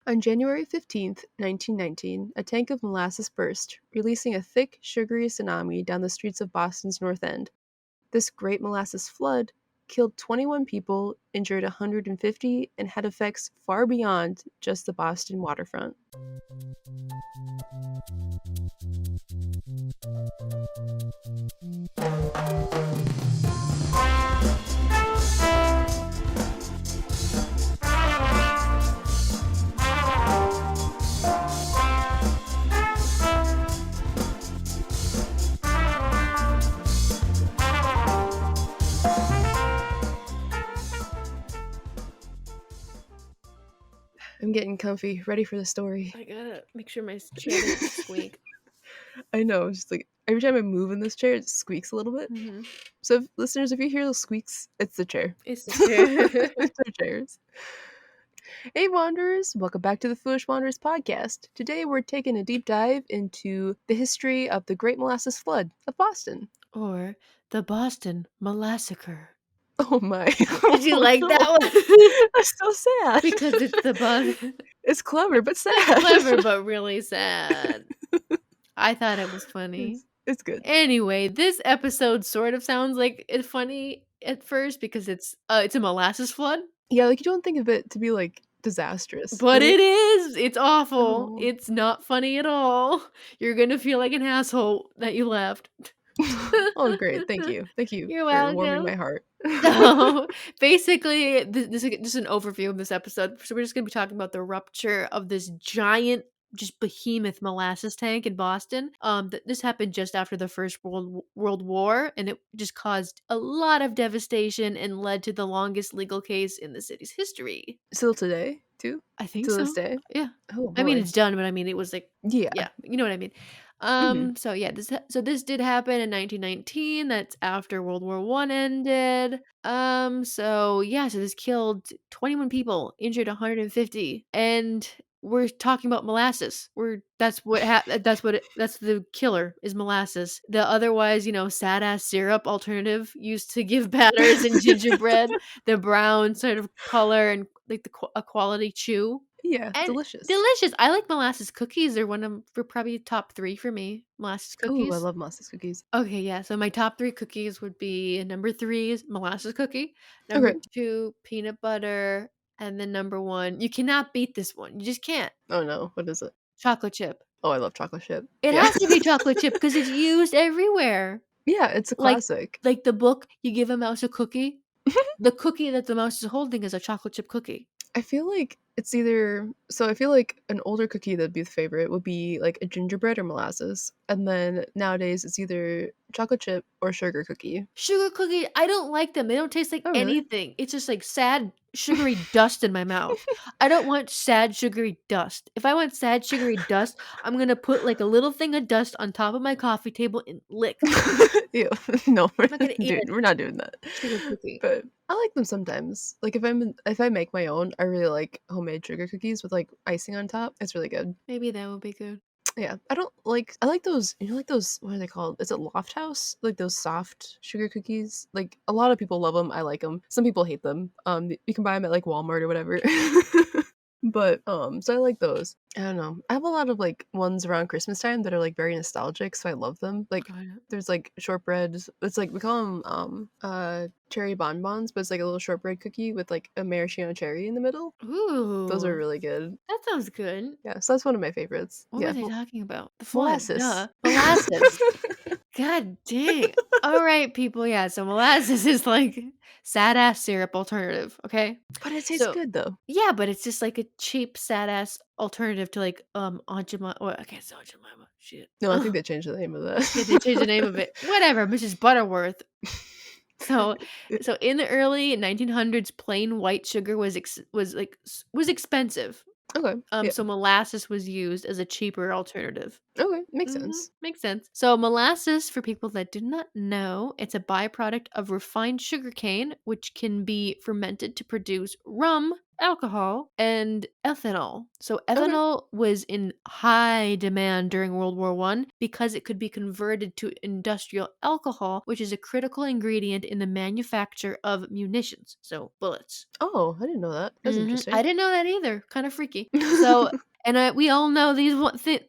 On January 15th, 1919, a tank of molasses burst, releasing a thick, sugary tsunami down the streets of Boston's North End. This Great Molasses Flood killed 21 people, injured 150, and had effects far beyond just the Boston waterfront. I'm getting comfy, ready for the story. I gotta make sure my chair doesn't squeak. I know, just like every time I move in this chair, it squeaks a little bit. Mm-hmm. So, listeners, if you hear those squeaks, it's the chair. It's the chair. It's our chairs. Hey, Wanderers! Welcome back to the Foolish Wanderers podcast. Today, we're taking a deep dive into the history of the Great Molasses Flood of Boston. Or the Boston Massacre. Oh my! Did you like that one? That's so sad. Because it's the Boston. It's clever, but sad. It's clever, but really sad. I thought it was funny. It's good. Anyway, this episode sort of sounds like it's funny at first because it's a molasses flood. Yeah, like you don't think of it to be like disastrous, But right? it is. It's awful. Oh. It's not funny at all. You're gonna feel like an asshole that you left. Oh, great! Thank you. You're for warming welcome. my heart. So basically, this is just an overview of this episode. So we're just gonna be talking about the rupture of this giant, just behemoth molasses tank in Boston. This happened just after the First World War, and it just caused a lot of devastation and led to the longest legal case in the city's history. Still today, too. I think To so. this day. Yeah. Oh, I mean, boy. it's done, but I mean, it was like, Yeah. yeah, you know what I mean. Mhm. So yeah, this did happen in 1919. That's after World War One ended. So yeah, so this killed 21 people, injured 150, and we're talking about molasses. That's the killer is molasses. The otherwise, sad ass syrup alternative used to give batters and gingerbread, the brown sort of color and like a quality chew. Yeah, And delicious. delicious. I like molasses cookies. They're probably top 3 for me. Molasses Ooh, I cookies. love molasses cookies. Okay, yeah. So my top 3 cookies would be number 3 is molasses cookie, number Okay. 2 peanut butter, and then number 1, you cannot beat this one. You just can't. Oh, no. What is it? Chocolate chip. Oh, I love chocolate chip. It Yeah. has to be chocolate chip because it's used everywhere. Yeah, it's a classic. Like the book, You Give a Mouse a Cookie. The cookie that the mouse is holding is a chocolate chip cookie. I feel like it's either... So I feel like an older cookie that'd be the favorite would be like a gingerbread or molasses. And then nowadays it's either chocolate chip or sugar cookie. Sugar cookie, I don't like them. They don't taste like Oh, really? anything. It's just like sad, sugary dust in my mouth. I don't want sad, sugary dust. If I want sad, sugary dust, I'm going to put like a little thing of dust on top of my coffee table and lick. Ew. No, I'm not going to eat it. we're not doing that. Sugar cookie. But I like them sometimes. Like if I make my own, I really like homemade sugar cookies with like icing on top. It's really good. Maybe that would be good. Yeah, I like those, like those, what are they called? Is it Loft House? Like those soft sugar cookies? Like a lot of people love them. I like them. Some people hate them. You can buy them at like Walmart or whatever. But so I like those. I don't know. I have a lot of like ones around Christmas time that are like very nostalgic, so I love them. Like there's like shortbread. It's like we call them cherry bonbons, but it's like a little shortbread cookie with like a maraschino cherry in the middle. Ooh. Those are really good. That sounds good. Yeah, so that's one of my favorites. What Yeah. were they talking about? The flood. Molasses. Duh. Molasses. God dang. All right, people. Yeah, so molasses is like sad ass syrup alternative, okay? But it tastes So- good though. Yeah, but it's just like a cheap sad ass alternative to like Aunt Jemima. Oh, I can't say Aunt Jemima. Shit. No, I think they changed the name of that. Yeah, they changed the name of it. Whatever, Mrs. Butterworth. So in the early 1900s, plain white sugar was expensive. Okay. Yeah. So molasses was used as a cheaper alternative. Okay, makes Mhm, sense. Makes sense. So molasses, for people that do not know, it's a byproduct of refined sugarcane, which can be fermented to produce rum alcohol, and ethanol. So Okay. ethanol was in high demand during World War One because it could be converted to industrial alcohol, which is a critical ingredient in the manufacture of munitions, so bullets. Oh, I didn't know that. That's I interesting. didn't know that either. Kind of freaky. So, and we all know these one thing.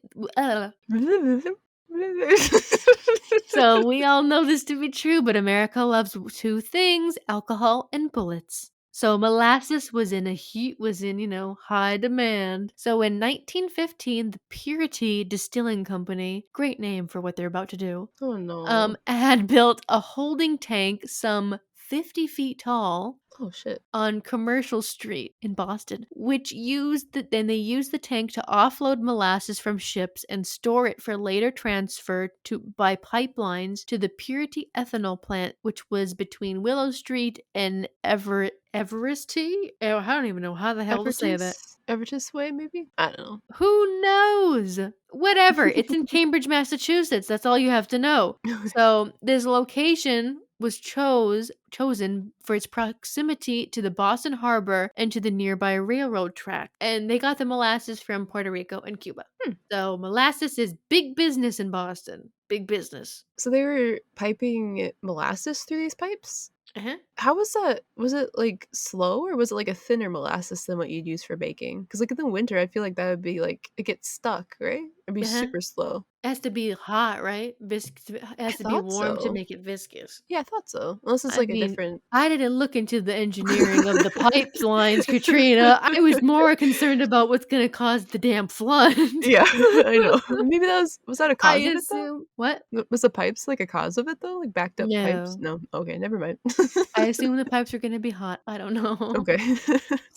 So we all know this to be true, but America loves two things: alcohol and bullets. So molasses was in, high demand. So in 1915, the Purity Distilling Company, great name for what they're about to do, Oh no. had built a holding tank some 50 feet tall Oh shit. on Commercial Street in Boston, which they used the tank to offload molasses from ships and store it for later transfer to by pipelines to the Purity ethanol plant, which was between Willow Street and Everesty. Oh, I don't even know how the hell to say that. Evertus way, maybe? I don't Who knows? Whatever. It's in Cambridge, Massachusetts. That's all you have to know. know. So this location was chosen for its proximity to the Boston Harbor and to the nearby railroad track. And they got the molasses from Puerto Rico and Cuba. Hmm. So molasses is big business in Boston. Big business. So they were piping molasses through these pipes? Uh-huh. How was that? Was it, like, slow, or was it, like, a thinner molasses than what you'd use for baking? Because, like, in the winter, I feel like that would be, like, it gets stuck, right? It'd be Uh-huh. super slow. It has to be hot, right? It I has to be thought warm to so. make it viscous. Yeah, I thought so. Unless it's, I like, a mean, different I didn't look into the engineering of the pipelines, Katrina. I was more concerned about what's gonna cause the damn flood. Yeah, I know. Maybe that was that a I cause of it, though? assume what? Was the pipes, like, a cause of it, though? Like, backed up pipes? No. No? Okay, never mind. I assume the pipes were gonna be hot. I don't know. Okay.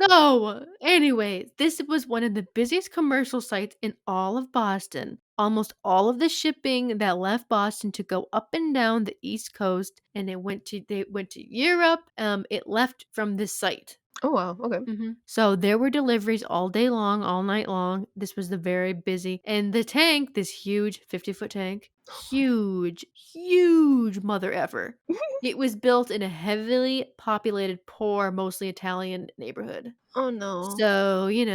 So, anyways, this was one of the busiest commercial sites in all of Boston. Almost all of the shipping that left Boston to go up and down the East Coast, and they went to Europe. It left from this site. Oh, wow, okay. So there were deliveries all day long, all night long. This was the very busy. And the tank, this huge 50-foot tank, huge, huge mother ever. It was built in a heavily populated, poor, mostly Italian neighborhood. Oh, no. So, you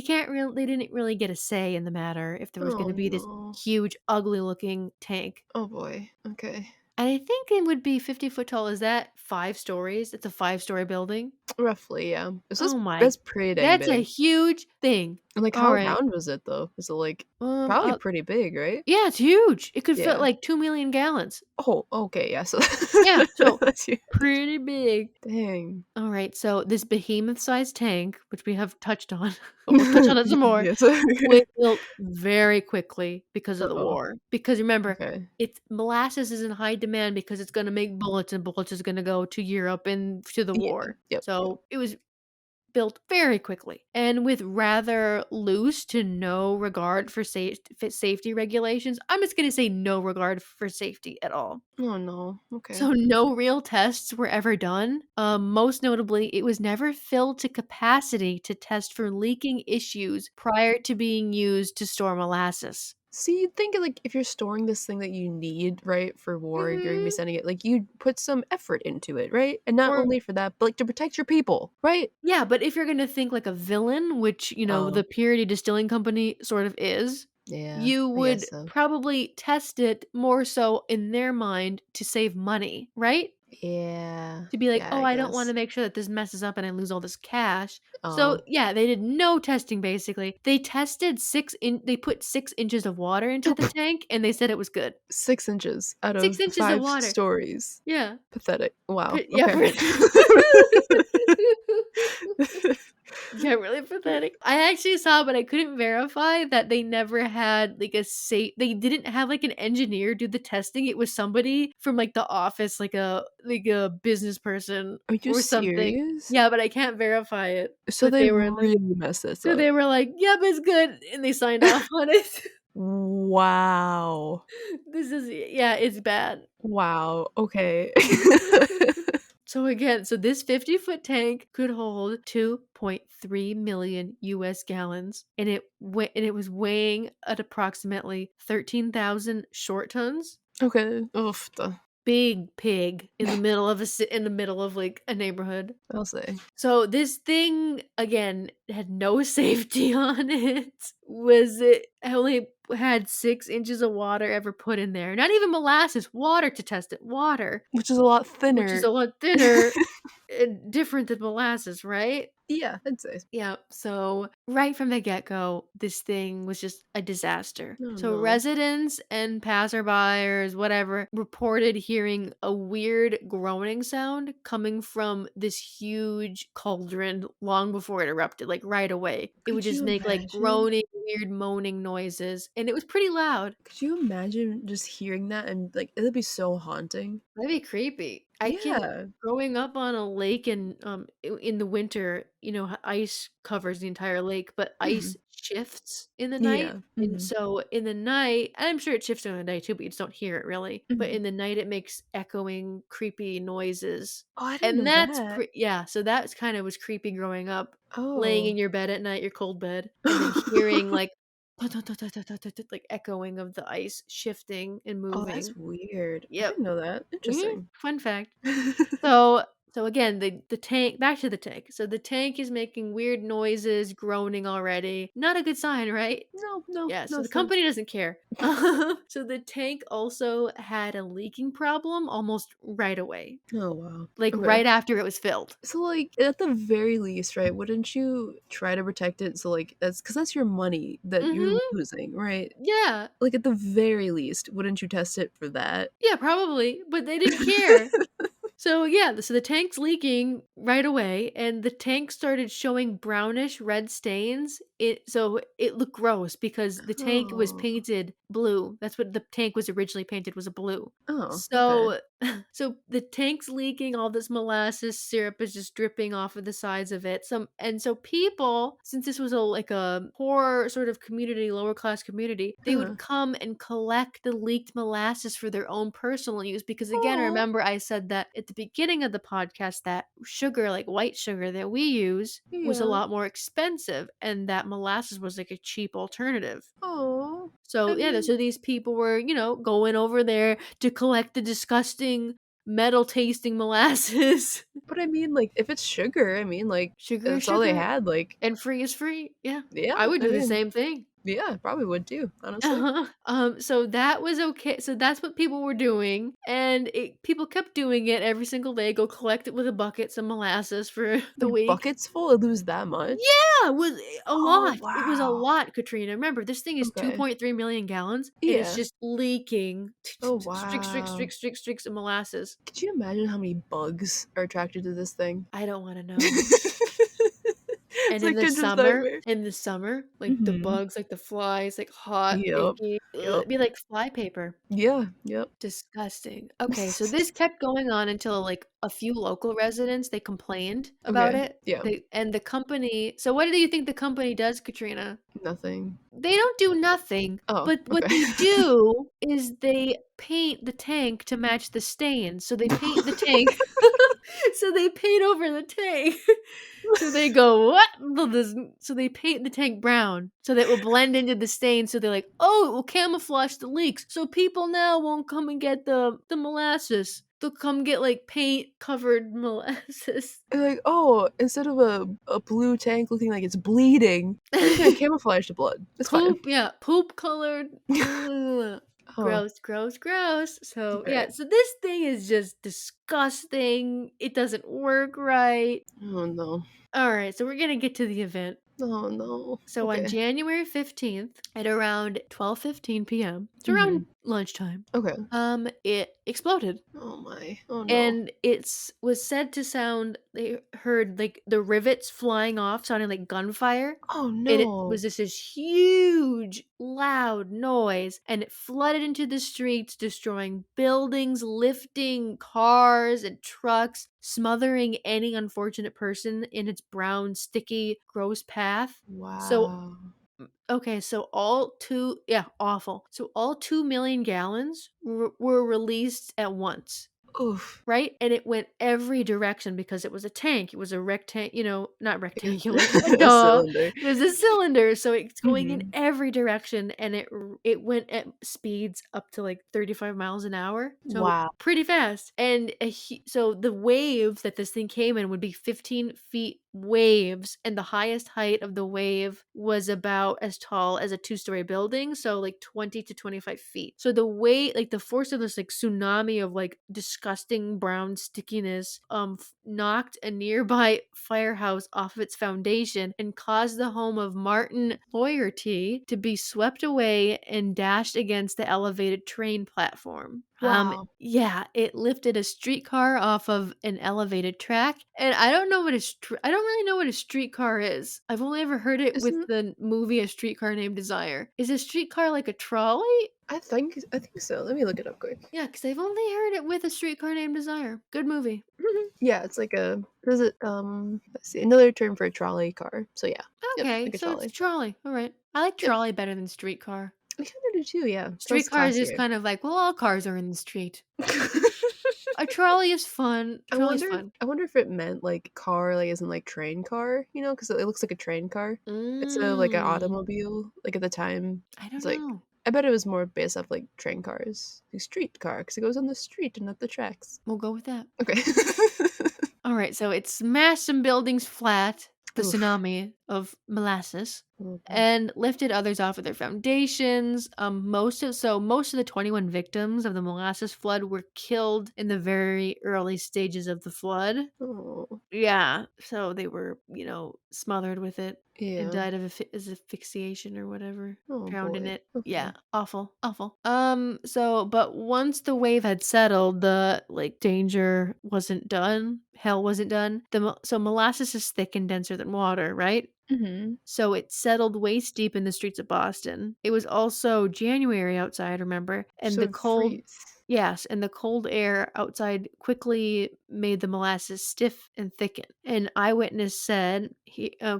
can't really, they didn't really get a say in the matter if there was going Oh, to be this no. huge, ugly looking tank. Oh, boy. Okay. And I think it would be 50-foot tall. Is that 5 stories? It's a 5-story building. Roughly, yeah. Oh my, That's pretty dang that's a big. huge thing. And, like, how Alright. round was it, though? Was it, like, Um, probably uh, pretty big, right? yeah, it's huge. It could fit Yeah. like 2,000,000 gallons. Oh, okay, yeah, so Yeah, so that's huge. pretty big. Dang. Alright, so this behemoth-sized tank, which we have touched on, but we'll touch on it some more, Yes. was built very quickly because of the Uh-oh. war. Because remember, Okay. it's molasses is in high demand because it's gonna make bullets, and bullets is gonna go to Europe and to the Yeah. war. Yep, yep. So, it was built very quickly and with rather loose to no regard for safety regulations. I'm just going to say no regard for safety at all. Oh, no. Okay. So no real tests were ever done. Most notably, it was never filled to capacity to test for leaking issues prior to being used to store molasses. See, you'd think, like, if you're storing this thing that you need, right, for war, you're gonna be Mhm. sending it, like, you'd put some effort into it, right? And not Or only for that, but, like, to protect your people, right? yeah, but if you're gonna think like a villain, which, Oh, the Purity Distilling Company sort of is, yeah, you I would guess so. probably test it more so in their mind to save money, right? Yeah. To be like, Yeah, "Oh, I I don't wanna guess. make sure that this messes up and I lose all this cash." So, Oh. yeah, they did no testing basically. They put 6 inches of water into the tank and they said it was good. 6 inches out 6 of inches of 5 water. stories. Yeah. Pathetic. Wow, Yeah, okay. pretty Yeah, really pathetic. I actually saw, but I couldn't verify that they never had, like, they didn't have, like, an engineer do the testing. It was somebody from, like, the office, like a business person Are you or something. serious? Yeah, but I can't verify it. So But they they were like really messed this so up. they were like, "Yep, it's good," and they signed off on it. Wow. Yeah, it's bad. Wow, okay. So again, this 50-foot tank could hold 2.3 million US gallons and it was weighing at approximately 13,000 short tons. Okay. Oof, duh. big pig in the middle of in the middle of, like, a neighborhood. I'll say. So this thing, again, had no safety on it. It only had 6 inches of water ever put in there. Not even molasses, water to test it, water, Which is a lot which is thinner. a lot thinner and different than molasses, right? Yeah, I'd say. Yeah, so right from the get-go, this thing was just a disaster. Oh, So no. residents and passerbyers, whatever, reported hearing a weird groaning sound coming from this huge cauldron long before it erupted, like right away. It would Could just you make like imagine? groaning, weird moaning noises, and it was pretty loud. Could you imagine just hearing that and, like, it'd be so haunting. That'd be creepy. I can Yeah. growing up on a lake in the winter, ice covers the entire lake, but ice Mhm. shifts in the night. Yeah. And Mhm. so in the night, and I'm sure it shifts during the day too, but you just don't hear it really. But Mhm. in the night it makes echoing, creepy noises. Oh, I didn't And know that's that. yeah, so that's kind of was creepy growing up, laying Oh. in your bed at night, your cold bed, and then hearing like like echoing of the ice shifting and Oh, that's moving. weird. I Yep. didn't know that. Mhm. Interesting. Fun fact. So again, the tank back to the tank. So the tank is making weird noises, groaning already. Not a good sign, right? No, no, Yeah, no, so the it's not. company doesn't care. So the tank also had a leaking problem almost right away. Oh, wow. Like Okay. right after it was filled. So, like, at the very least, right, wouldn't you try to protect it so, like, that's your money that you're Mhm. losing, right? Yeah. Like, at the very least, wouldn't you test it for that? Yeah, probably, but they didn't care. So yeah, so the tank's leaking right away, and the tank started showing brownish red stains. It looked gross because the tank was Oh. painted blue. That's what the tank was originally painted, was a blue. Oh, okay. So so the tank's leaking, all this molasses syrup is just dripping off of the sides of it. So people, since this was like a poor sort of community, lower class community, they Uh-huh. would come and collect the leaked molasses for their own personal use. Because again, Aw. remember I said that at the beginning of the podcast that sugar, like white sugar that we use, was a Yeah. lot more expensive, and that molasses was like a cheap alternative. Aw. I So yeah, mean so these people were, going over there to collect the disgusting metal tasting molasses. but I mean, like, if it's sugar, I mean, like, Sugar is that's all they sugar, had, like and free is free. Yeah, yeah, I would I do the mean, same thing. yeah, I probably would too, honestly. Uh-huh. So that was okay. So that's what people were doing, and people kept doing it every single day. Go collect it with a bucket, some molasses for the Like, week. buckets full? I'd lose that much? Yeah, it was a Oh, lot. It was a wow. lot, Katrina. Remember, this thing is Okay. 2.3 million gallons, and it's Yeah. just leaking Oh, streaks, wow. streaks, streaks of molasses. Could you imagine how many bugs are attracted to this thing? I don't want to know. It's And like Kinder's nightmare. in the summer, like the Mhm. bugs, like the flies, like hot, Yep. icky. Ugh, Yep. it'd be like flypaper. Yeah, yep. Disgusting. Okay, so this kept going on until, like, a few local residents, they complained about Okay. it. Yeah. The company so what do you think the company does, Katrina? Nothing. They don't do nothing, Oh, but what okay. they do is they paint the tank to match the stains. So they paint the tank so they paint over the tank. So they go, "What? Well, this" so they paint the tank brown so that it will blend into the stain, so they're like, "Oh, it will camouflage the leaks, so people now won't come and get the molasses. They'll come get, like, paint-covered molasses." They're like, "Oh, instead of a blue tank looking like it's bleeding, we're just gonna camouflage the blood. It's fine." Poop, yeah, poop-colored. Ugh. Oh, Gross, gross, gross. So, okay. yeah, so this thing is just disgusting. It doesn't work right. Oh, no. Alright, so we're gonna get to the event. Oh, no. So on Okay. January 15th at around 12:15 PM, it's around Mhm. lunchtime, Okay. it exploded. Oh my. Oh, no. And was said to sound they heard, like, the rivets flying off sounding like gunfire, Oh, and it no. was just this huge, loud noise, and it flooded into the streets, destroying buildings, lifting cars and trucks, smothering any unfortunate person in its brown, sticky, gross path. So Wow. okay, so all 2 yeah, awful. So all 2 million gallons were released at once. Oof. right? And it went every direction because it was a tank. It was a not Yeah. rectangular. A Duh. cylinder. It was a cylinder, so it's going in Mhm. every direction, and it went at speeds up to like 35 miles an hour. So Wow. pretty fast. And so the wave that this thing came in would be 15 feet waves, and the highest height of the wave was about as tall as a two-story building, so like 20 to 25 feet. So the weight, like the force of this like tsunami of like disgusting brown stickiness knocked a nearby firehouse off of its foundation and caused the home of Martin Flaherty to be swept away and dashed against the elevated train platform. Wow. Yeah, it lifted a streetcar off of an elevated track, and I don't really know what a streetcar is. I've only ever heard it with Isn't the movie A Streetcar Named Desire. Is a streetcar like a trolley? I think so. Let me look it up quick. Yeah, because I've only heard it with A Streetcar Named Desire. Good movie. Mhm. Yeah, it's like a does it let's see, another term for a trolley car. So yeah. Yep, Okay, like a so it's trolley. trolley. All right. I like Yep. trolley better than streetcar. I kinda do too, yeah. Sounds Streetcar is just classier. kind of like, well, all cars are in the street. A trolley is fun. I Trolley's wonder fun. I wonder if it meant like car, like isn't like train car, because it looks like a train car. Instead of like an Mm, automobile. Like at the time, I it's don't like know. I bet it was more based off like train cars. Like street car, because it goes on the street and not the tracks. We'll go with that. Okay. All right, so it smashed some buildings flat, the Oof. tsunami of molasses, Oh boy. and lifted others off of their foundations. Most of the 21 victims of the molasses flood were killed in the very early stages of the flood. Oh. Yeah, so they were, smothered with it and Yeah. died of asphyxiation or whatever, Oh drowned in boy. it. Yeah, Okay. awful, awful. But once the wave had settled, the like danger wasn't done. Hell wasn't done. So molasses is thick and denser than water, right? Mhm. So it settled waist deep in the streets of Boston. It was also January outside, remember? And So the it cold freeze. Yes, and the cold air outside quickly made the molasses stiff and thicken. An eyewitness said,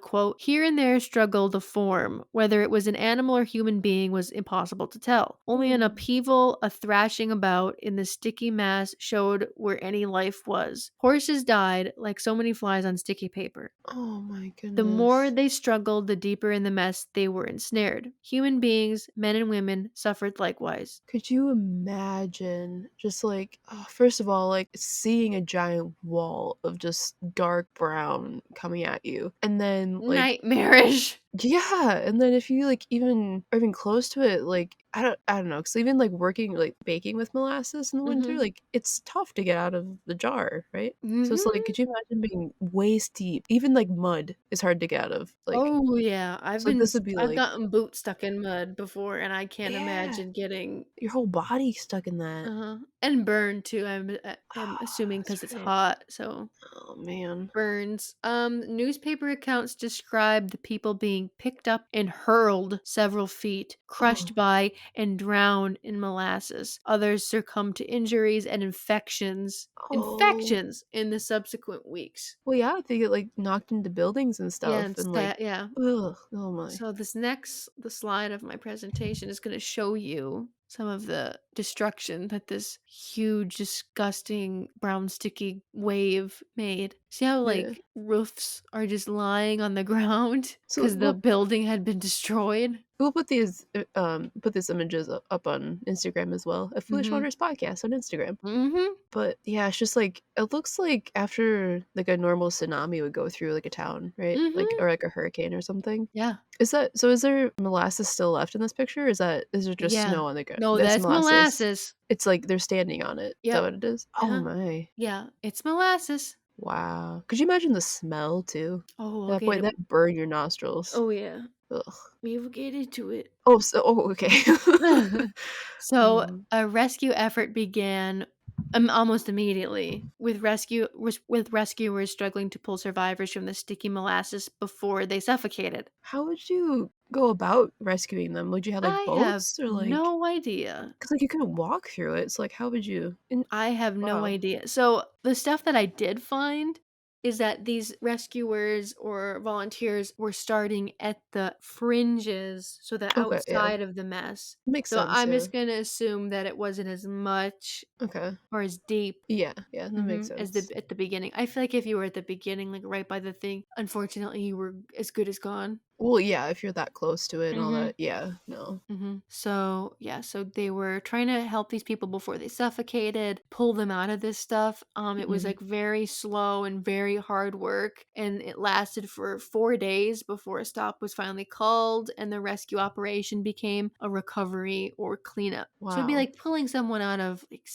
quote, "Here and there struggled a form. Whether it was an animal or human being was impossible to tell. Only an Oh. upheaval, a thrashing about in the sticky mass showed where any life was. Horses died like so many flies on sticky paper. Oh my The more goodness. they struggled, the deeper in the mess they were ensnared. Human beings, men and women, suffered likewise." Could you imagine just like, first of all, like seeing a giant wall of just dark brown coming at you, and then like Nightmarish. yeah, and then if you like even are even close to it, like I don't know, because even like working like baking with molasses in the winter, Mhm. like it's tough to get out of the jar, right? So it's like, Mhm. could you imagine being waist deep? Even like mud is hard to get out of. Like, Oh, yeah. so like this would be I've like, gotten boots stuck in mud before, and I can't yeah, imagine getting your whole body stuck in that. uh-huh, and burned too, I'm assuming That's because it's right. hot, so Oh man. burns. Newspaper accounts describe the people being picked up and hurled several feet, Oh, crushed by and drowned in molasses. Others succumbed to injuries and oh. infections in the subsequent weeks. Well, yeah, if they get like knocked into buildings and Yeah, stuff, it's and like, that, yeah. ugh, oh my. So the slide of my presentation is going to show you some of the destruction that this huge, disgusting, brown, sticky wave made. See how Yeah. like roofs are just lying on the ground So because the building had been destroyed? we'll put these images up on Instagram as well. A Foolish Mm-hmm. Wonders podcast on Instagram. Mm-hmm. But yeah, it's just like it looks like after like a normal tsunami would go through like a town, right? Like Mm-hmm. or like a hurricane or something. Yeah. Is there molasses still left in this picture? Is there just Yeah. snow on the ground? No, That's that's molasses. molasses. It's like they're standing on it. Is that Yep. what it is? Oh Uh-huh. my. Yeah. It's molasses. Wow. Could you imagine the smell too? Oh, That boy, that burn your nostrils. oh yeah. Ugh. We will get into it. Okay. So, Oh. a rescue effort began almost immediately with rescuers struggling to pull survivors from the sticky molasses before they suffocated. How would you go about rescuing them? Would you have, like, I have boats or, like no idea. 'cause, like, you couldn't walk through it, so, like, how would you and I have no wow. idea. So, the stuff that I did find is that these rescuers or volunteers were starting at the fringes, so the Okay, yeah. outside of the mess. Makes So sense, I'm yeah. just gonna assume that it wasn't as much Okay. or as deep, Yeah, yeah, that makes as sense. at the beginning. I feel like if you were at the beginning, like, right by the thing, unfortunately, you were as good as gone. Well, yeah, if you're that close to it and all Mhm. that, yeah, no. So, yeah, so they were trying to help these people before they suffocated, pull them out of this stuff. It was Mhm. like very slow and very hard work, and it lasted for 4 days before a stop was finally called, and the rescue operation became a recovery or cleanup. So it'd be Wow. like pulling someone out of like,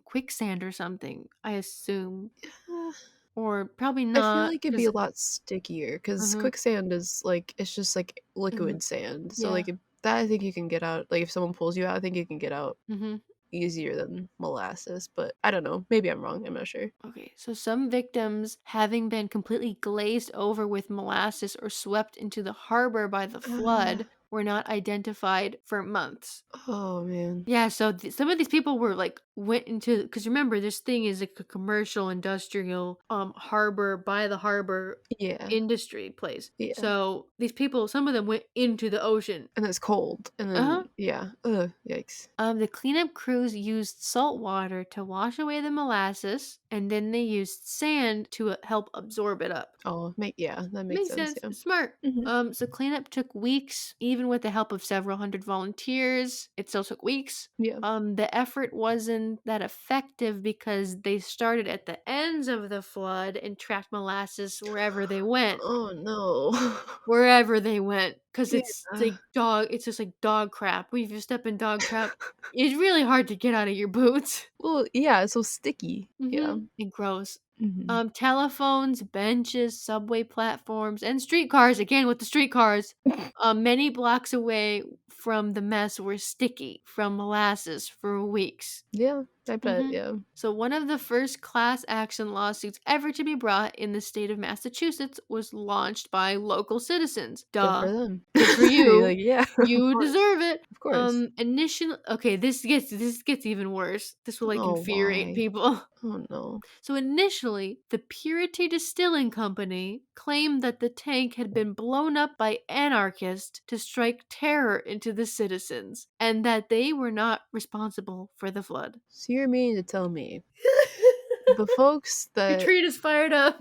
quicksand or something, I assume, Uh, or probably I feel not, like it'd be because. a lot stickier because Uh-huh. quicksand is, like it's just, like, Hmm. liquid sand, so, Yeah. like, that I think you can get out like, if someone pulls you out, I think you can get out Hmm. easier than molasses, but I don't know, maybe I'm wrong, I'm not sure. Okay, so some victims, having been completely glazed over with molasses or swept into the harbor by the Uh, flood, were not identified for months. oh, man. Yeah, so some of these people were like went into, because remember this thing is like a commercial industrial harbor by the harbor Yeah, industry place. yeah, So these people, some of them went into the ocean. and it's cold, and Uh-huh. then yeah, ugh, yikes. The cleanup crews used salt water to wash away the molasses, and then they used sand to help absorb it up. Oh, make yeah, that makes Makes sense, sense. yeah. Smart. Mhm. So cleanup took weeks, even with the help of several hundred volunteers. It still took weeks. Yeah. The effort wasn't that effective because they started at the ends of the flood and tracked molasses wherever they went. Oh, no. Wherever they went, because Yeah. it's just like dog crap. If you step in dog crap, it's really hard to get out of your boots. Well, yeah, it's so sticky. Yeah. And gross. Mhm. Telephones, benches, subway platforms, and streetcars, again with the streetcars, many blocks away from the mess were sticky from molasses for weeks. Yeah, I bet, Mhm. yeah. So one of the first class action lawsuits ever to be brought in the state of Massachusetts was launched by local citizens. Good Duh. for them. Good for You're you. like, "Yeah, of You course, deserve it. of course." Initial Okay, this gets even worse. This will like Oh, infuriate why? people. Oh, no. So initially, the Purity Distilling Company claimed that the tank had been blown up by anarchists to strike terror into the citizens, and that they were not responsible for the flood. So you're meaning to tell me the folks Your that treat is fired up.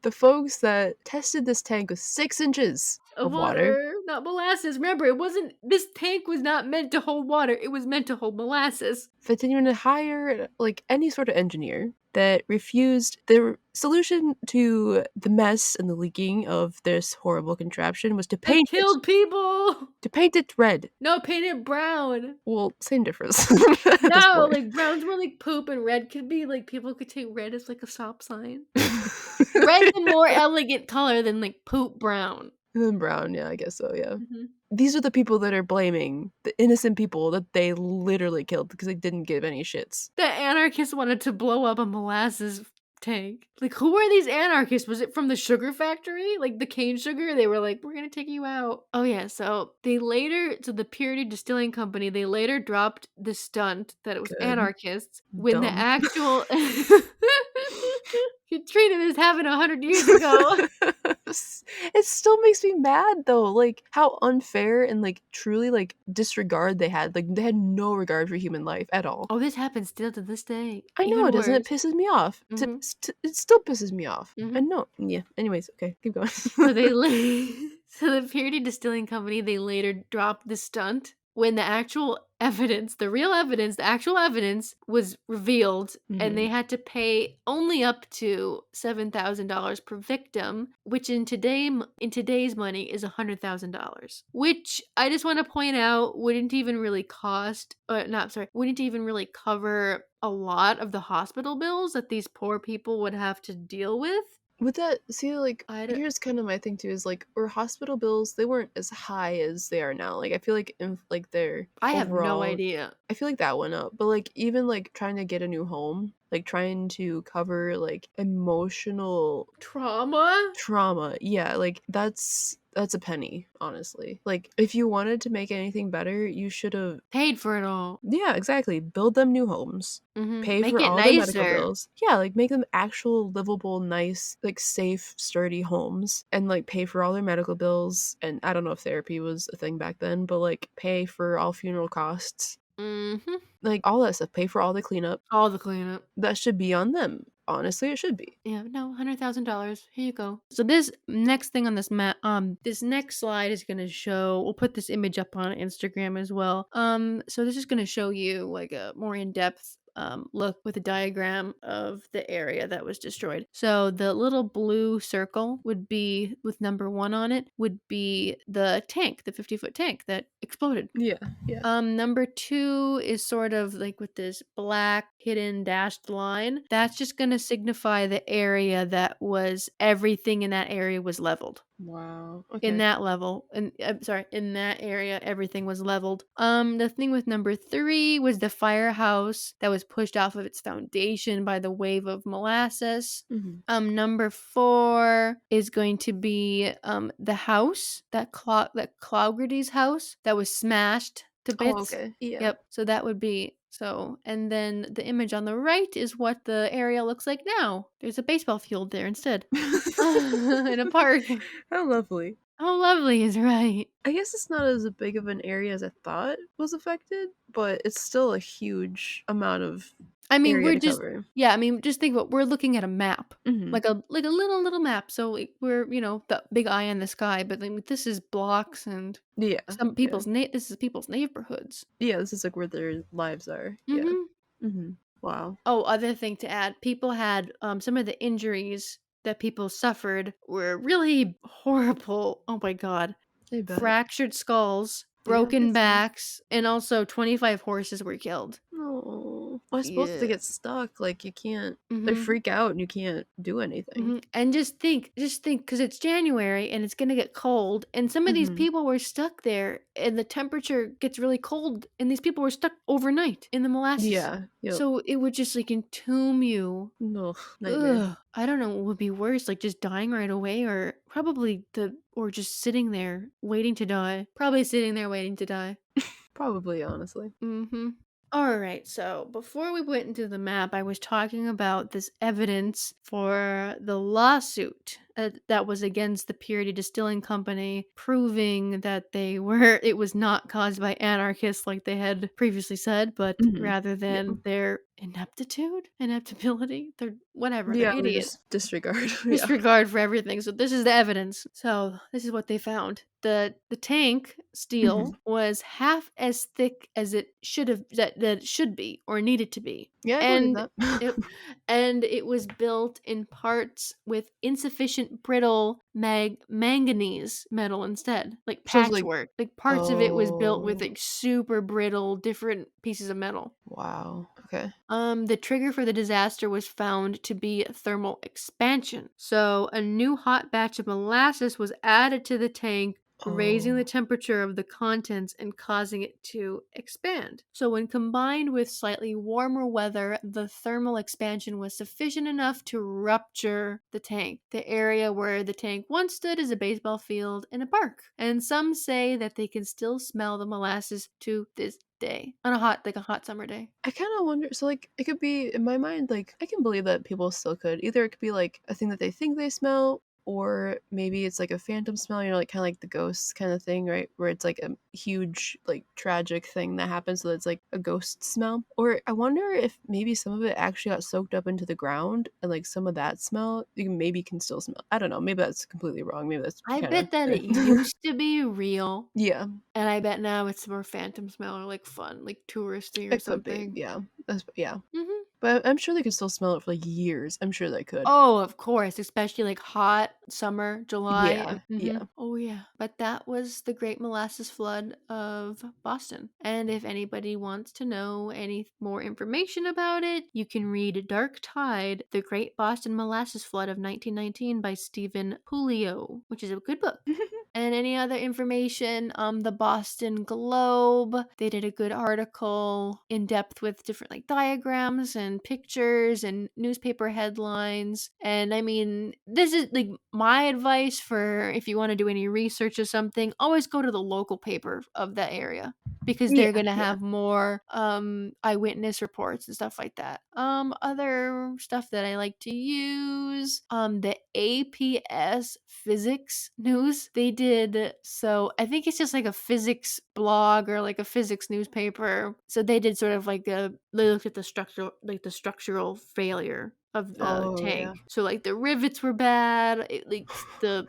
the folks that tested this tank with 6 inches Of of water, water, not molasses. Remember, it wasn't this tank was not meant to hold water, it was meant to hold molasses. that didn't even hire, like, any sort of engineer, that refused the solution to the mess and the leaking of this horrible contraption was That killed people! to paint it red. No, paint it brown. Well, same difference at this No, point. like, brown's more like poop and red could be like people could take red as, like, a stop sign. Red's a more elegant color than, like, poop brown. And then brown, yeah, I guess so, yeah. Mhm. These are the people that are blaming the innocent people that they literally killed because they didn't give any shits. The anarchists wanted to blow up a molasses tank. Like, who are these anarchists? Was it from the sugar factory? Like, the cane sugar? They were like, "We're gonna take you out." Oh, yeah, so the Purity Distilling Company, they later dropped the stunt that it was Good. anarchists when the Dumb. actual you treated this happened 100 years ago. It still makes me mad though, like, how unfair and, like, truly, like, disregard they had, like, they had no regard for human life at all. Oh, this happens still to this day. I know Even it doesn't, it worse. pisses me off. Mhm, It still pisses me off. I mhm. know yeah, anyways, okay, keep going. So they la so the Purity Distilling Company, they later dropped the stunt when the actual evidence, the real evidence, the actual evidence was revealed, and they Mhm. had to pay only up to $7,000 per victim, which in today's money is $100,000. Which I just wanna point out wouldn't even really cost not sorry, wouldn't even really cover a lot of the hospital bills that these poor people would have to deal with. With that see, like, I don't here's kinda my thing too is, like, were hospital bills, they weren't as high as they are now, like, I feel like like, their I have no overall idea. I feel like that went up, but, like, even, like, trying to get a new home, like, trying to cover, like, emotional Trauma? trauma, yeah, like, that's that's a penny, honestly. Like, if you wanted to make anything better, you should have Paid for it all. yeah, exactly. Build them new homes. Pay Make for it all their medical nicer. bills. Yeah, like, make them actual livable, nice, like, safe, sturdy homes and, like, pay for all their medical bills, and I don't know if therapy was a thing back then, but, like, pay for all funeral costs. Mhm. Like, all that stuff. Pay for all the cleanup. All the cleanup. That should be on them. Honestly, it should be. Yeah, no, $100,000. Here you go. So this next thing on this map, this next slide is gonna show. We'll put this image up on Instagram as well. So this is gonna show you like a more in depth look with a diagram of the area that was destroyed. So the little blue circle would be with number 1 on it would be the tank, the 50-foot tank that exploded. Yeah, yeah. Number 2 is sort of like with this black hidden dashed line. That's just gonna signify the area that was everything in that area was leveled. Wow, In okay. that level, in I'm sorry, in that area, everything was leveled. The thing with number 3 was the firehouse that was pushed off of its foundation by the wave of molasses. Mhm. Number 4 is going to be the house that Cloggerty's house that was smashed to Oh, bits. okay. Yeah. Yep. So that would be so. And then the image on the right is what the area looks like now. There's a baseball field there instead, in a park. How lovely. How lovely is right. I guess it's not as big of an area as I thought was affected, but it's still a huge amount of I mean, area we're to just cover. yeah, I mean, just think about we're looking at a map. Mhm. Like a little map. So like, we're, the big eye in the sky, but like this is blocks and Yeah, some yeah. people's this is people's neighborhoods. Yeah, this is, like, where their lives are. Yeah. Mhm. Mhm. Wow. Oh, other thing to add, people had some of the injuries that people suffered were really horrible. Oh my god. I bet. Fractured skulls, Yeah, I broken bet so. backs, and also 25 horses were killed. Oh, well, I suppose if they Yeah. get stuck, like, you can't they Mhm. freak out and you can't do anything. And just think, because it's January and it's gonna get cold, and some of these Mhm. people were stuck there, and the temperature gets really cold, and these people were stuck overnight in the molasses. Yeah, yep. So it would just like entomb you. Ugh, nightmare. Ugh, I don't know what would be worse, like just dying right away, or probably or just sitting there waiting to die. Probably sitting there waiting to die. Probably, honestly. Mhm. Alright, so before we went into the map, I was talking about this evidence for the lawsuit that was against the Purity Distilling Company, proving that it was not caused by anarchists like they had previously said, but Mhm. rather Yeah. than their ineptability, their whatever, they're Yeah, they idiots. just disregard. Yeah. Disregard for everything. So this is the evidence. So this is what they found. The tank Mhm. steel was half as thick as it should have that it should be or needed to be. Yeah, I believe And that. it and it was built in parts with insufficient brittle manganese metal instead, like So it's like patchwork. Like parts of it was built with oh, like super brittle different pieces of metal. wow. Okay. The trigger for the disaster was found to be thermal expansion. So, a new hot batch of molasses was added to the tank, raising the Oh. temperature of the contents and causing it to expand. So, when combined with slightly warmer weather, the thermal expansion was sufficient enough to rupture the tank. The area where the tank once stood is a baseball field and a park. And some say that they can still smell the molasses to this day on a hot summer day. I kinda wonder so, like, it could be in my mind, like, I can believe that people still could. Either it could be, like, a thing that they think they smell, or maybe it's, like, a phantom smell, like, kinda like the ghosts kinda thing, right? Where it's, like, a huge, like, tragic thing that happens, so it's, like, a ghost smell. Or I wonder if maybe some of it actually got soaked up into the ground, and, like, some of that smell, you maybe can still smell. I don't know, maybe that's completely wrong, maybe that's I kinda bet that it used to be real, Yeah, and I bet now it's more phantom smell or like fun, like touristy or it could be, something. yeah. That's yeah. Mhm. But I'm sure they could still smell it for, like, years. I'm sure they could. Oh, of course, especially like hot summer, July. Yeah, Mhm. yeah. Oh yeah. But that was the Great Molasses Flood of Boston. And if anybody wants to know any more information about it, you can read Dark Tide: The Great Boston Molasses Flood of 1919 by Stephen Puleo, which is a good book. And any other information, the Boston Globe, they did a good article in depth with different like diagrams and pictures and newspaper headlines. And I mean, this is like my advice for if you want to do any research or something, always go to the local paper of that area because they're Yeah, gonna yeah. have more eyewitness reports and stuff like that. Other stuff that I like to use, the APS physics news. They did so I think it's just like a physics blog or like a physics newspaper. So they did sort of like they looked at the structural failure of the Oh, yeah. tank. So like the rivets were bad, the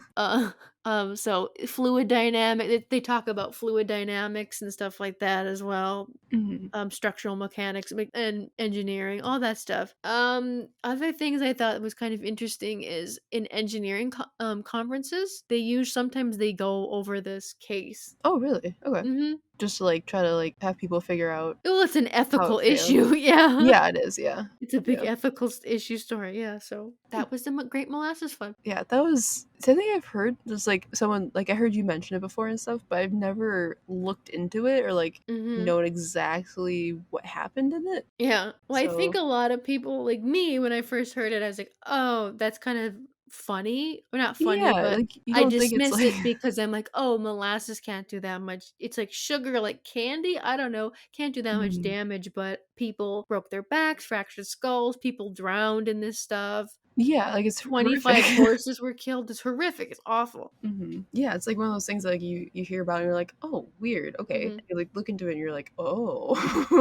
so fluid dynamic they talk about fluid dynamics and stuff like that as well, Mhm. structural mechanics and engineering, all that stuff. Other things I thought was kind of interesting is in engineering conferences, sometimes they go over this case. Oh, really? Okay. Hmm. Just to, like, try to, like, have people figure out Well, it's an how it ethical failed. issue, yeah. Yeah, it is, yeah. It's a big Yeah. ethical issue story, yeah. So Hmm. that was the Great Molasses Flood. Yeah, that was something I've heard. Just like someone, like I heard you mention it before and stuff, but I've never looked into it or like Hmm. known exactly what happened in it. Yeah. Well, I think So a lot of people like me, when I first heard it, I was like, "Oh, that's kind of funny." Or not funny, yeah, but like you I don't think it's dismiss like it because I'm like, "Oh, molasses can't do that much. It's like sugar, like candy. I don't know, can't do that much Mhm. damage." But people broke their backs, fractured skulls, people drowned in this stuff. yeah, like it's horrific. 25 horses were killed. It's horrific. It's awful. Yeah, it's like one of those things like you hear about and you're like, oh, weird. Okay, Hmm. you like look into it and you're like, oh.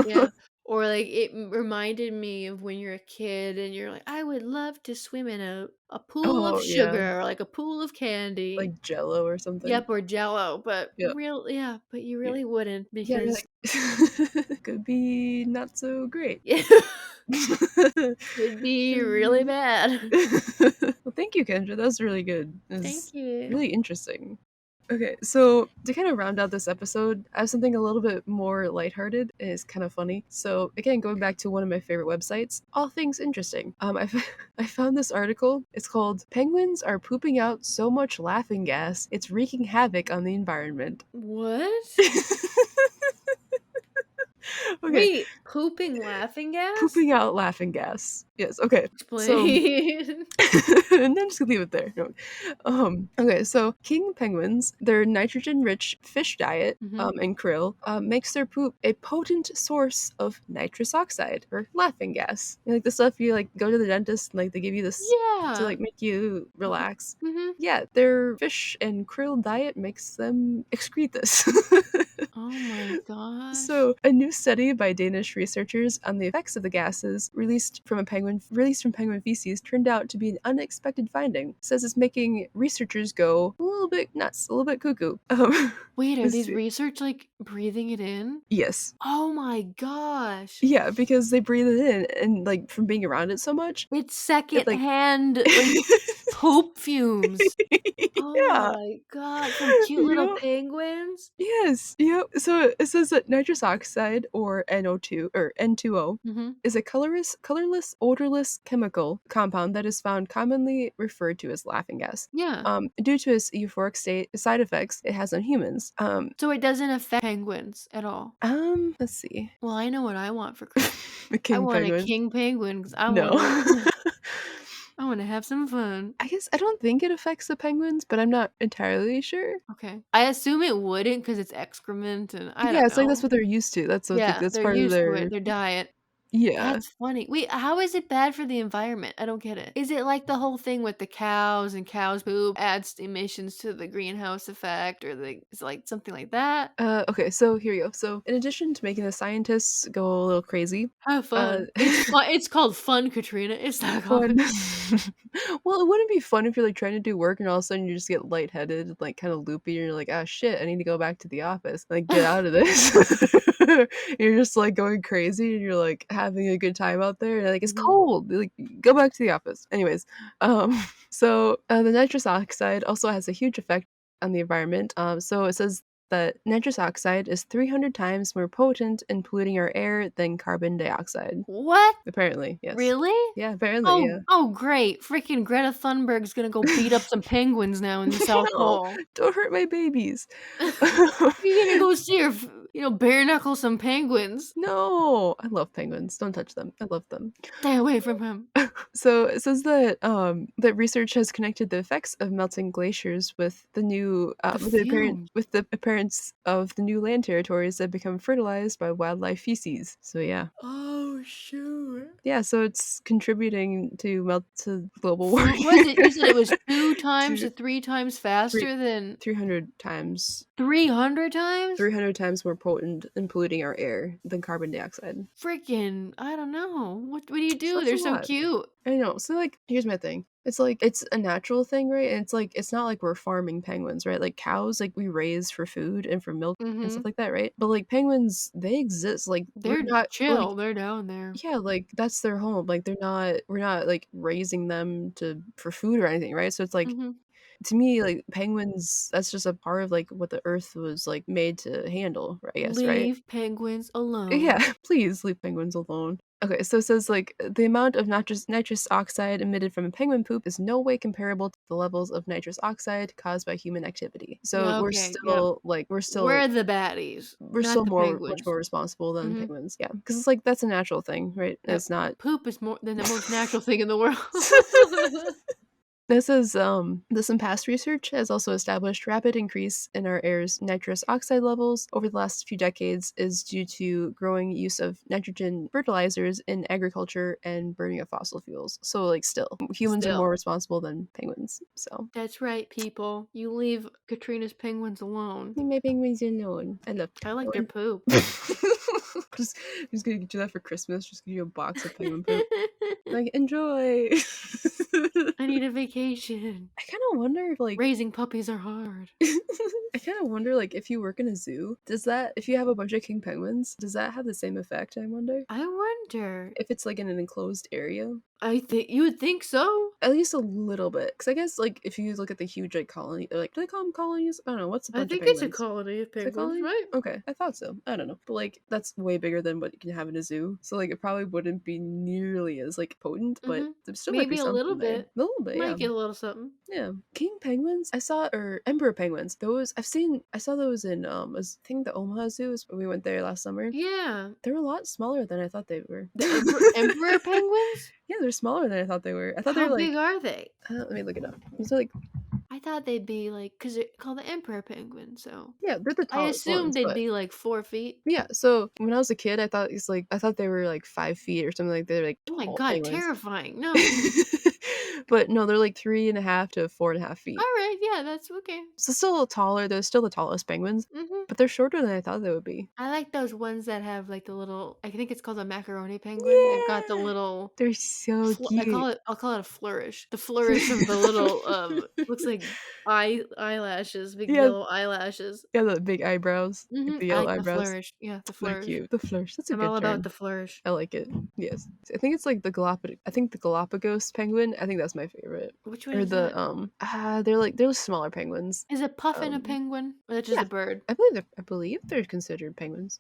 Yeah. Or like it reminded me of when you're a kid and you're like, I would love to swim in a pool of Oh yeah, sugar or like a pool of candy. like Jello or something. Yep, or Jello, but Yeah, but you yeah, really wouldn't yeah. You're because like could be not so great. yeah, could be really Mm. bad. Well, thank you, Kendra. That was really good. It's Thank you. really interesting. Okay, so to kind of round out this episode, I have something a little bit more lighthearted. And it's kind of funny. So again, going back to one of my favorite websites, All Things Interesting. I found this article. It's called "Penguins Are Pooping Out So Much Laughing Gas It's Wreaking Havoc on the Environment." What? Okay, Wait, pooping laughing gas? pooping out laughing gas. Yes. Okay. So Explain. and I'm just gonna leave it there. No. Okay, so king penguins, their nitrogen-rich fish diet, Hmm. and krill, makes their poop a potent source of nitrous oxide or laughing gas. Like the stuff you like go to the dentist and like they give you this to Yeah. like make you relax. Hmm. Yeah, their fish and krill diet makes them excrete this. Oh my gosh. So, a new study by Danish researchers on the effects of the gases released from penguin feces turned out to be an unexpected finding. Says it's making researchers go a little bit nuts, a little bit cuckoo. Wait, are This- these research like breathing it in? yes, Oh my gosh. yeah, because they breathe it in, and like from being around it so much, It's it like secondhand like poop fumes. Oh yeah, my god, from cute little yeah. penguins? Yes, yep. So it says that nitrous oxide, or NO2 or N2O, Mhm. is a colorless, odorless chemical compound that is found commonly referred to as laughing gas. Yeah. Due to its euphoric side effects it has on humans. So it doesn't affect penguins at all. Let's see. Well, I know what I want for Christmas. The I king want a penguins. king penguin because I No. wanna I wanna have some fun. I guess I don't think it affects the penguins, but I'm not entirely sure. Okay. I assume it wouldn't because it's excrement and I Yeah, don't it's like that's know. what they're used to. That's what Yeah, that's they're part of used to it, their their diet. yeah. That's funny. Wait, how is it bad for the environment? I don't get it. Is it like the whole thing with the cows and cows poop adds emissions to the greenhouse effect or is it like something like that? Okay, so here we go. So, in addition to making the scientists go a little crazy, Have uh, fun. It's fun. It's called fun, Katrina. It's not fun. called. Well, it wouldn't be fun if you're like trying to do work and all of a sudden you just get lightheaded, and, like kind of loopy, and you're like, "Ah, shit, I need to go back to the office, like get out of this." You're just like going crazy, and you're like having a good time out there, and like it's Mhm. cold. Like go back to the office. Anyways, the nitrous oxide also has a huge effect on the environment. So it says that nitrous oxide is 300 times more potent in polluting our air than carbon dioxide. What? Apparently, yes. Really? Yeah, apparently, yeah. Oh, great. Freaking Greta Thunberg's gonna go beat up some penguins now in the South No, Pole. don't hurt my babies. You're gonna go see her, bare knuckle some penguins. No, I love penguins. Don't touch them. I love them. Stay away from him. So it says that research has connected the effects of melting glaciers with the new The fumes. with the appearance of the new land territories that become fertilized by wildlife feces. So yeah, Oh, sure. yeah. So it's contributing to melt to global warming. What is it? You said it was 2 times to to 3 times three, faster than 300 times 300 times? 300 times more potent in polluting our air than carbon dioxide. Freaking, I don't know. What do you So do? that's a They're so lot. cute. I know. So like, here's my thing. It's like it's a natural thing, right? And it's like it's not like we're farming penguins, right? Like cows, like we raise for food and for milk and stuff Mhm. like that, right? But like penguins, they exist. Like we're They're not like chill, they're down there. yeah, like that's their home. Like we're not like raising them to for food or anything, right? So it's like Mhm. to me, like penguins, that's just a part of like what the earth was like made to handle, I guess, right? Leave penguins Yeah, alone. please leave penguins alone. Okay, so it says like the amount of nitrous oxide emitted from a penguin poop is no way comparable to the levels of nitrous oxide caused by human activity. So Yeah, okay, yep. We're the baddies, we're not still the more much penguins. more responsible than Mhm. penguins. Yeah, because it's like that's a natural thing, right? Yep. It's not. Poop is more than the most natural thing in the world. This is this and past research has also established rapid increase in our air's nitrous oxide levels over the last few decades is due to growing use of nitrogen fertilizers in agriculture and burning of fossil fuels. So like still, humans are more Still. responsible than penguins. So That's right, people. You leave Katrina's penguins alone. leave my penguins alone. I love I like their penguins. poop. just, just gonna get you that for Christmas. Just give you a box of penguin poop. Like enjoy. I need a vacation. I kind of wonder if like Raising puppies are hard. I kind of wonder, like, if you work in a zoo, does that, if you have a bunch of king penguins, does that have the same effect? I wonder I wonder. if it's like in an enclosed area, I think you would think so. at least a little bit. Because I guess, like, if you look at the huge like colony, like, do they call them colonies? I don't know. What's a I bunch of think it's a penguins? colony of Is it a penguins, colony? right? Okay, I thought so. I don't know, but like that's way bigger than what you can have in a zoo. So like it probably wouldn't be nearly as like potent, but Mhm. there still might be Maybe a little something there. A bit. little bit, yeah. Might get a little something. Yeah, king penguins. I saw or emperor penguins. Those I've seen. I saw those in I think the Omaha Zoo is when we went there last summer. Yeah. They're a lot smaller than I thought they were. The emperor penguins? Yeah, they're smaller than I thought they were. I thought they How were big like. are they? Let me look it up. These are like I thought they'd be like, because they're called the emperor penguin, so yeah, they're the I tallest assumed ones, they'd but be like 4 feet. yeah. So when I was a kid, I thought they were like 5 feet or something like they're like Oh my tall god, penguins. terrifying. No. But no, they're like 3.5 to 4.5 feet. Alright, yeah, that's okay. So still taller. They're still the tallest penguins, Mhm. but they're shorter than I thought they would be. I like those ones that have, like, the little I think it's called a macaroni penguin. They've got the Yeah, little they're so cute. I'll call it a flourish. The flourish of the little, looks like eyelashes, big Yeah, yellow eyelashes. yeah, the big eyebrows, like Mhm. the I yellow like the eyebrows. flourish. Yeah, the They're flourish. cute. The flourish, that's a I'm all good about term. the flourish. I like it. Yes. I think it's like the Galapagos penguin. I think that's my favorite. Which one Or is that? they're smaller penguins. Is a puffin a Um, penguin? Or that's just yeah, a bird? I believe they're considered penguins.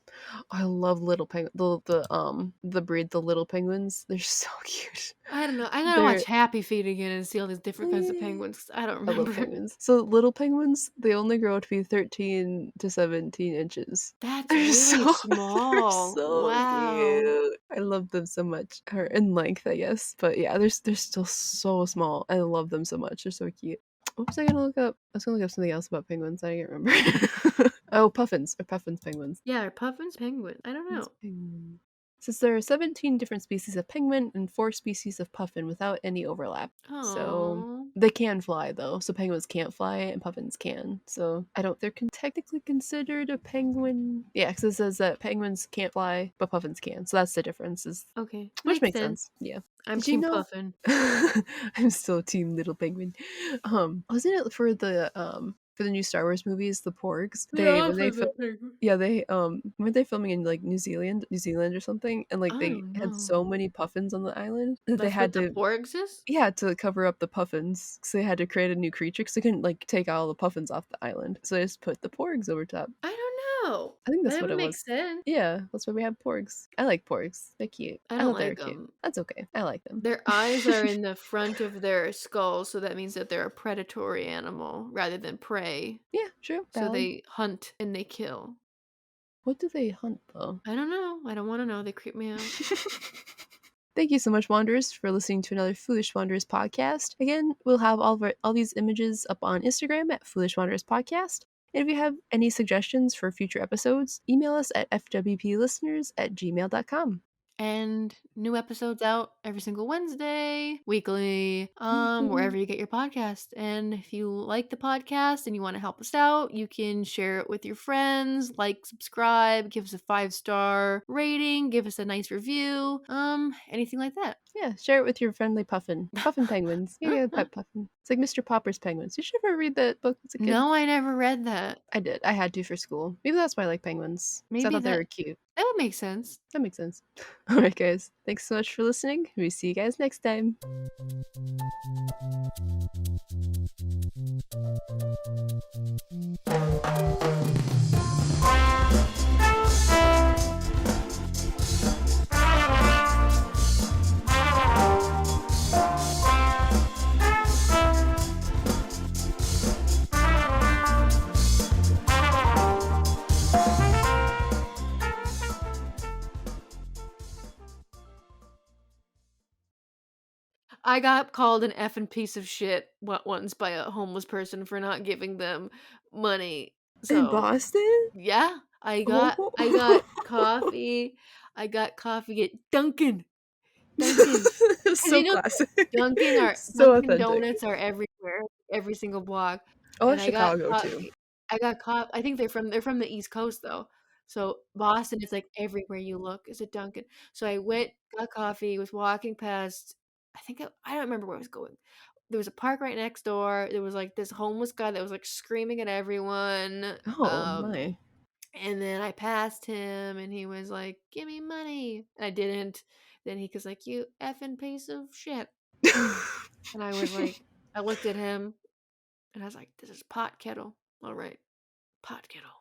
I love little penguin the breed the little penguins. They're so cute. I don't know. I gotta They're watch Happy Feet again and see all these different kinds of eh, penguins 'cause I don't I love remember. penguins. So little penguins, they only grow to be 13 to 17 inches. That's They're really so they're small. so Wow. cute. I love them so much. Or in length, I guess. But yeah, they're still so small. I love them so much. They're so cute. What was I gonna look up? I was gonna look up something else about penguins. I can't remember. Oh, puffins. Or puffins penguins. Yeah, are puffins penguin? I don't Puffins know. penguin. Since there are 17 different species of penguin and 4 species of puffin without any overlap. So Oh. they can fly though. So penguins can't fly and puffins can. So I don't they're technically considered a penguin. Yeah, because it says that penguins can't fly, but puffins can. So that's the difference is Okay. which Makes makes sense. sense. Yeah. I'm Did you team know puffin. I'm still team little penguin. Wasn't it for the for the new Star Wars movies, the porgs, The when they opposite film thing. yeah, they, weren't they filming in, like, New Zealand or something? And, like, I they don't had know. so many puffins on the island that they That's what had the to porgs is? yeah, to cover up the puffins, so they had to create a new creature 'cause they couldn't, like, take all the puffins off the island, so they just put the porgs over top. I don't know. I think that's That what would it make was. sense. Yeah, that's why we have porgs. I like porgs. They're cute. I I don't thought they were like cute. them. That's okay. I like them. Their eyes are in the front of their skull, so that means that they're a predatory animal rather than prey. Yeah, true, So valid. they hunt and they kill. What do they hunt, though? I don't know. I don't wanna know. They creep me out. Thank you so much, Wanderers, for listening to another Foolish Wanderers podcast. Again, we'll have all these images up on Instagram at Foolish Wanderers Podcast. And if you have any suggestions for future episodes, email us at fwplisteners@gmail.com. And new episodes out every single Wednesday, weekly, wherever Weekly. you get your podcast. And if you like the podcast and you want to help us out, you can share it with your friends, like, subscribe, give us a 5-star rating, give us a nice review, anything like that. Yeah, share it with your friendly puffin. Puffin penguins. Yeah, pet puffin. It's like Mr. Popper's penguins. You should ever read that book as a kid. No, I never read that. I did. I had to for school. Maybe that's why I like penguins. Because I Maybe thought they that were cute. that would make sense. That makes sense. Alright, guys. Thanks so much for listening. We see you guys next time. I got called an effing piece of shit once by a homeless person for not giving them money. In So, Boston? yeah, I got Oh. coffee. I got coffee at Dunkin'. 'Cause So you know classic. So Dunkin' authentic. Donuts are everywhere, every single block, Oh, and that's Chicago too. I think they're from the East Coast, though. So, Boston is, like, everywhere you look is a Dunkin'. So, I went, got coffee, was walking past I don't remember where I was going. There was a park right next door. There was, like, this homeless guy that was, like, screaming at everyone, Oh my. and then I passed him, and he was like, "Give me money." And I didn't. Then he was like, "You effing piece of shit." And I was like I looked at him, and I was like, "This is pot kettle. All right, pot kettle."